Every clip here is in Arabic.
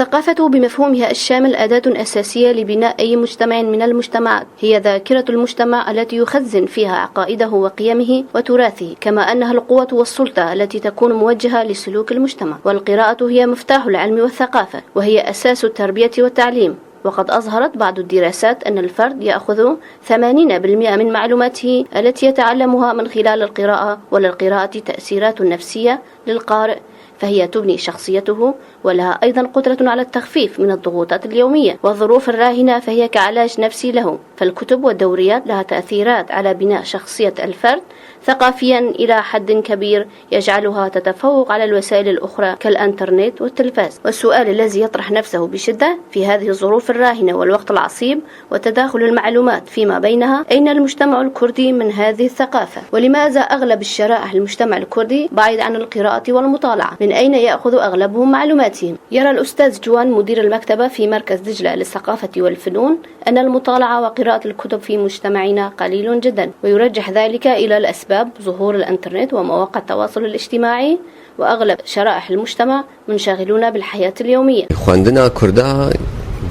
الثقافة بمفهومها الشامل أداة أساسية لبناء أي مجتمع من المجتمعات، هي ذاكرة المجتمع التي يخزن فيها عقائده وقيمه وتراثه، كما أنها القوة والسلطة التي تكون موجهة لسلوك المجتمع. والقراءة هي مفتاح العلم والثقافة، وهي أساس التربية والتعليم. وقد أظهرت بعض الدراسات أن الفرد يأخذ 80% من معلوماته التي يتعلمها من خلال القراءة، وللقراءة تأثيرات نفسية للقارئ، فهي تبني شخصيته، ولها أيضا قدرة على التخفيف من الضغوطات اليومية والظروف الراهنة، فهي كعلاج نفسي له. فالكتب والدوريات لها تأثيرات على بناء شخصية الفرد ثقافيا إلى حد كبير يجعلها تتفوق على الوسائل الأخرى كالإنترنت والتلفاز. والسؤال الذي يطرح نفسه بشدة في هذه الظروف الراهنة والوقت العصيب وتداخل المعلومات فيما بينها: أين المجتمع الكردي من هذه الثقافة؟ ولماذا أغلب الشرائح المجتمع الكردي بعيد عن القراءة والمطالعة؟ من أين يأخذ أغلبهم معلوماتهم؟ يرى الأستاذ جوان مدير المكتبة في مركز دجلة للثقافة والفنون أن المطالعة وقراءة الكتب في مجتمعنا قليل جدا، ويرجح ذلك إلى الأسباب ظهور الإنترنت ومواقع التواصل الاجتماعي، وأغلب شرائح المجتمع منشغلون بالحياة اليومية. خواندنا كردا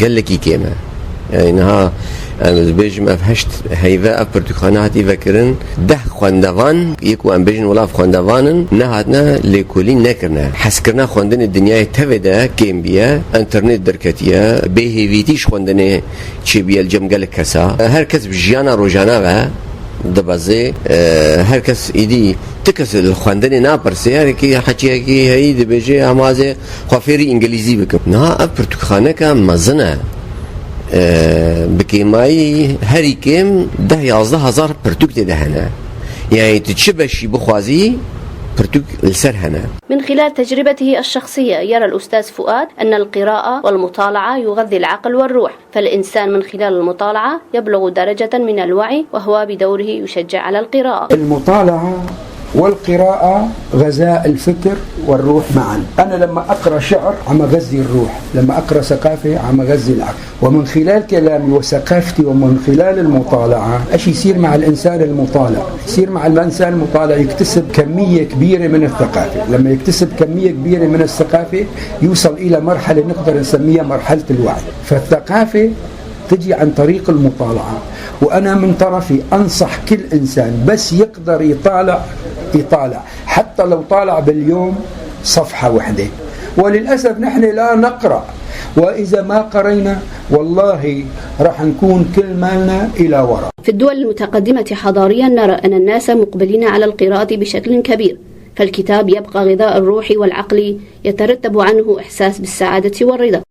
قال لك كيما يعني نها بيج ما فهشت هيفا برتقانات يفكرن ده خواندوان يكو ام بيجن ولا خواندوانن نهاتنا لكولين نكرنا حسكرنا خواندن الدنيا تفدا كيم بيا انترنت دركتيا بهيفيتيش خواندنه تشي بيا الجمقل كسا هركز بجيانا روجانا و دبازي هركز ايدي تكس الخواندن نابرسي هركي حكي كي هي دبيجي امازي خافيري انجليزي بكم نها برتقانه كمزنه بكيماي هري كيم 10-11,000 برتوك تدهنا يعني تتشبشي بخوازي برتوك السرهنا. من خلال تجربته الشخصية يرى الأستاذ فؤاد أن القراءة والمطالعة يغذي العقل والروح، فالإنسان من خلال المطالعة يبلغ درجة من الوعي، وهو بدوره يشجع على القراءة. المطالعة والقراءة غذاء الفكر والروح معا. أنا لما أقرأ شعر عم أغذي الروح، لما أقرأ ثقافة عم أغذي العقل، ومن خلال كلامي وثقافتي ومن خلال المطالعة أشي يصير مع الإنسان المطالع، يصير مع الإنسان المطالع يكتسب كمية كبيرة من الثقافة. لما يكتسب كمية كبيرة من الثقافة يوصل إلى مرحلة نقدر نسميها مرحلة الوعي. فالثقافة تجي عن طريق المطالعة، وأنا من طرفي أنصح كل إنسان بس يقدر يطالع حتى لو طالع باليوم صفحة واحدة. وللأسف نحن لا نقرأ، وإذا ما قرينا والله راح نكون كل مالنا إلى وراء. في الدول المتقدمة حضاريا نرى أن الناس مقبلين على القراءة بشكل كبير، فالكتاب يبقى غذاء الروح والعقل، يترتب عنه إحساس بالسعادة والرضا.